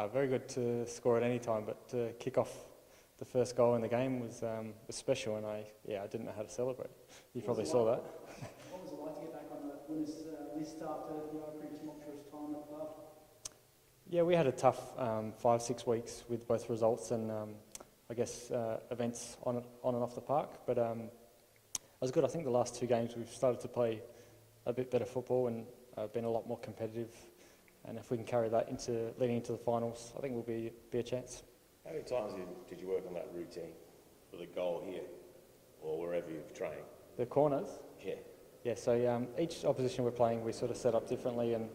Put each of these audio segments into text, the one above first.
Very good to score at any time, but to kick off the first goal in the game was special, and I didn't know how to celebrate. You probably saw that. What was it like to get back on the winners list after the pretty tumultuous time at the club? Yeah, we had a tough 5-6 weeks with both results and events on and off the park, but it was good. I think the last 2 games we've started to play a bit better football and been a lot more competitive. And if we can carry that leading into the finals, I think we'll be a chance. How many times did you work on that routine for the goal here or wherever you've trained? The corners? Yeah. Yeah, so each opposition we're playing, we sort of set up differently, and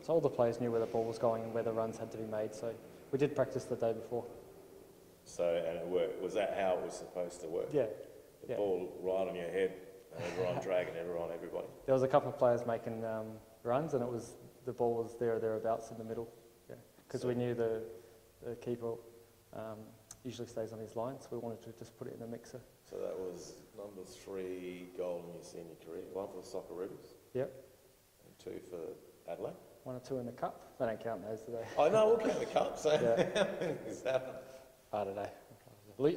so all the players knew where the ball was going and where the runs had to be made. So we did practice the day before. So, and it worked. Was that how it was supposed to work? Yeah. The ball right on your head, and everyone dragging everybody? There was a couple of players making runs, and the ball was there or thereabouts in the middle. Yeah, because we knew the keeper usually stays on his line, so we wanted to just put it in the mixer. So that was number 3 goal in your senior career, 1 for the Socceroos? Yep. And 2 for Adelaide? 1 or 2 in the cup. They don't count those, do they? Oh no, we'll count the cup. So yeah. Is that? I don't know.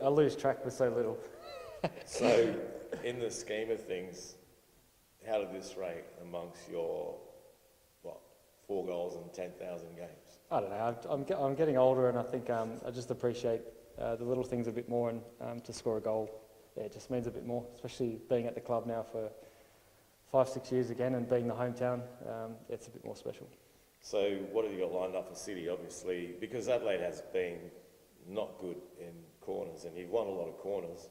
I lose track with so little. So, in the scheme of things, how did this rate amongst your 4 goals in 10,000 games? I don't know. I'm getting older, and I think I just appreciate the little things a bit more, and to score a goal, it just means a bit more, especially being at the club now for 5-6 years again and being the hometown. It's a bit more special. So what have you got lined up for City, obviously, because Adelaide has been not good in corners, and you've won a lot of corners.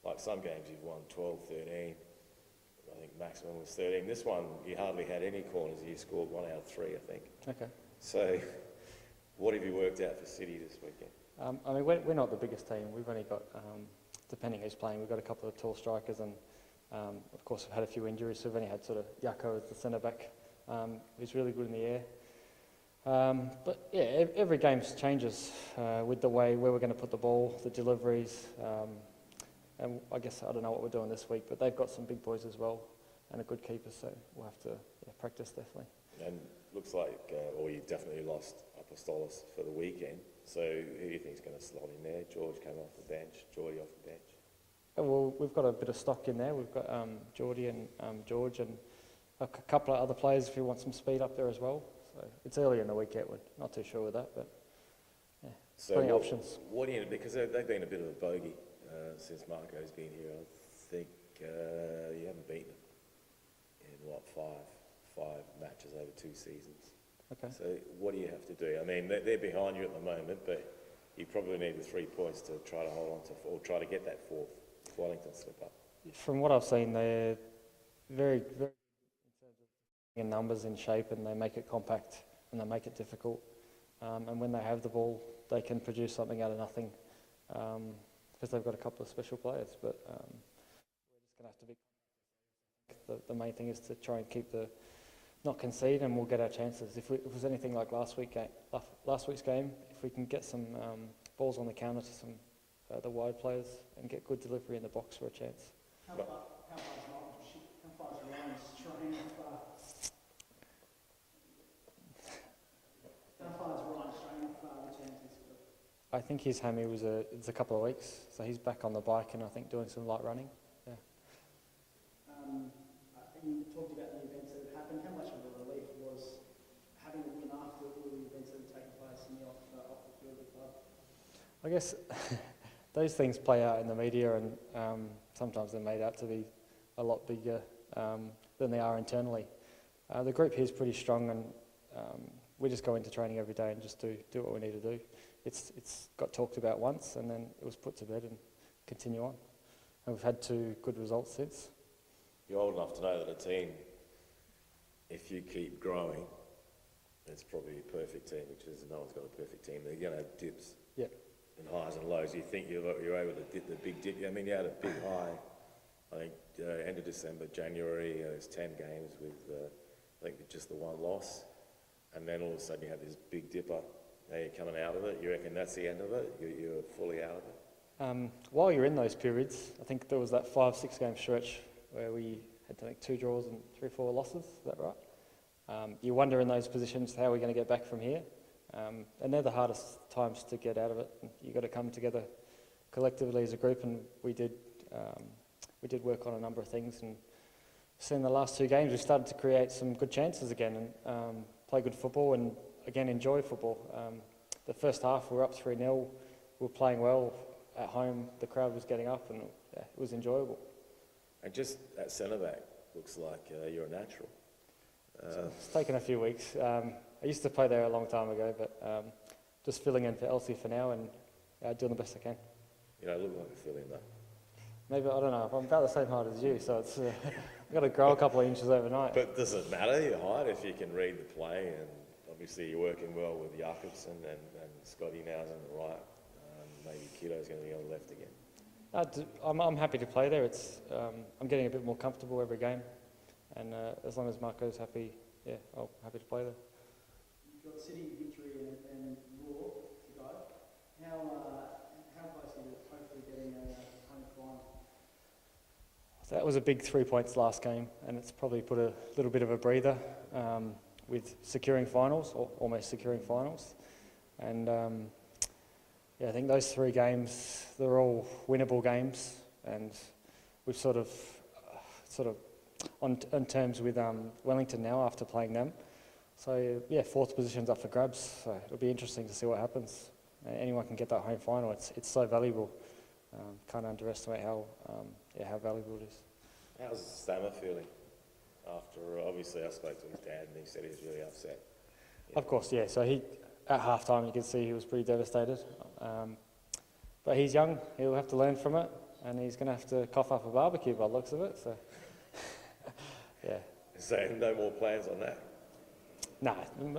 Like some games you've won 12, 13, I think maximum was 13. This one you hardly had any corners, you scored 1 out of 3, I think. Okay. So what have you worked out for City this weekend? We're not the biggest team. We've only got, depending who's playing, we've got a couple of tall strikers, and of course we've had a few injuries, so we've only had sort of Yako as the centre-back, who's really good in the air. But yeah, every game changes with the way where we're going to put the ball, the deliveries, and I guess I don't know what we're doing this week, but they've got some big boys as well and a good keeper, so we'll have to practice definitely. And looks like, you definitely lost Apostolos for the weekend, so who do you think is going to slot in there? George came off the bench, Geordie off the bench. Well, we've got a bit of stock in there. We've got Geordie and George and a couple of other players if you want some speed up there as well. So it's early in the week yet, we're not too sure with that, but yeah, so plenty of options. What do you, because they've been a bit of a bogey since Marco's been here. I think you haven't beaten them in five matches over 2 seasons. Okay. So what do you have to do? I mean, they're behind you at the moment, but you probably need the 3 points to try to hold on to, or try to get that 4th. If Wellington slip up. From what I've seen, they're very, very in numbers, in shape, and they make it compact and they make it difficult. And when they have the ball, they can produce something out of nothing, because they've got a couple of special players. But we're just going to have to be. The main thing is to try and not concede, and we'll get our chances. If it was anything like last week's game, if we can get some balls on the counter to some the wide players and get good delivery in the box for a chance. How far is Ryan's straying the chances? I think his hammy it's a couple of weeks, so he's back on the bike and I think doing some light running. Yeah. You talked about the events that had happened. How much of a relief was having a win after all the events that had taken place in the off the field of the club? I guess those things play out in the media, and sometimes they're made out to be a lot bigger than they are internally. The group here is pretty strong, and we just go into training every day and just do what we need to do. It's got talked about once, and then it was put to bed and continue on. And we've had 2 good results since. You're old enough to know that a team, if you keep growing, it's probably a perfect team, which is no one's got a perfect team. They're going to have dips. Yeah. And highs and lows. You think you're able to dip the big dip? I mean, you had a big high, I think, end of December, January, there's 10 games with, I think, just the 1 loss. And then all of a sudden you have this big dipper. Now you're coming out of it. You reckon that's the end of it? You're fully out of it? While you're in those periods, I think there was that 5-6 game stretch where we had, I think, 2 draws and 3 or 4 losses. Is that right? You wonder in those positions, how are we going to get back from here? And they're the hardest times to get out of it. You've got to come together collectively as a group, and we did work on a number of things. And so in the last 2 games, we started to create some good chances again and play good football and, again, enjoy football. The first half, we were up 3-0. We were playing well at home. The crowd was getting up, and yeah, it was enjoyable. And just that centre-back looks like you're a natural. So it's taken a few weeks. I used to play there a long time ago, but just filling in for Elsie for now and doing the best I can. You don't look like a fill-in though. Maybe, I don't know, I'm about the same height as you, so it's I've got to grow a couple of inches overnight. But does it matter, your height, if you can read the play? And obviously you're working well with Jakobsen and Scotty now's on the right. Maybe Kiddo's going to be on the left again. I'm happy to play there. I'm getting a bit more comfortable every game, and as long as Marco's happy, yeah, I'm happy to play there. You've got City, Victory and Raw to go. How close are you to hopefully getting a home final? So that was a big 3 points last game, and it's probably put a little bit of a breather with securing finals, or almost securing finals. And yeah, I think those 3 games, they're all winnable games, and we've sort of on terms with Wellington now after playing them. So yeah, 4th position's up for grabs. So it'll be interesting to see what happens. Anyone can get that home final. It's so valuable. Can't underestimate how valuable it is. How's Stammer feeling? After, obviously I spoke to his dad and he said he was really upset. Yeah. Of course, yeah. So at half-time you could see he was pretty devastated. But he's young, he'll have to learn from it, and he's going to have to cough up a barbecue by the looks of it. So, yeah. So no more plans on that? No,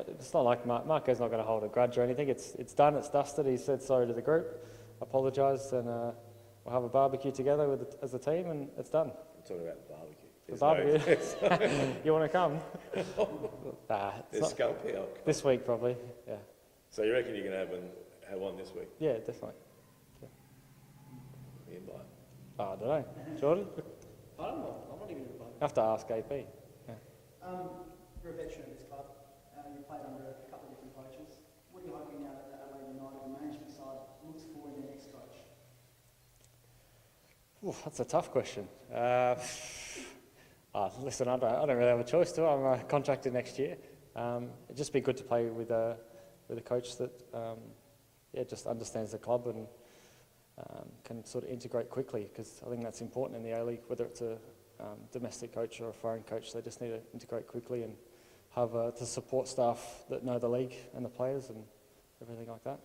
it's not like Marco's not going to hold a grudge or anything. It's done, it's dusted. He said sorry to the group, apologised, and we'll have a barbecue together as a team, and it's done. I'm talking about the barbecue. The barbecue? You want to come? Nah, there's scalpel. This week probably, yeah. So you reckon you're going to have one this week? Yeah, definitely. Yeah. The invite? Oh, I don't know. Jordan? I don't know. I'm not even invited. I have to ask AP. Yeah. You're a veteran of this club. You played under a couple of different coaches. What are you hoping now that the Adelaide United management side looks for in their next coach? Ooh, that's a tough question. Listen, I don't really have a choice to. I'm contracted next year. It'd just be good to play with a coach that just understands the club and can sort of integrate quickly, because I think that's important in the A-League, whether it's a domestic coach or a foreign coach. They just need to integrate quickly and have the support staff that know the league and the players and everything like that.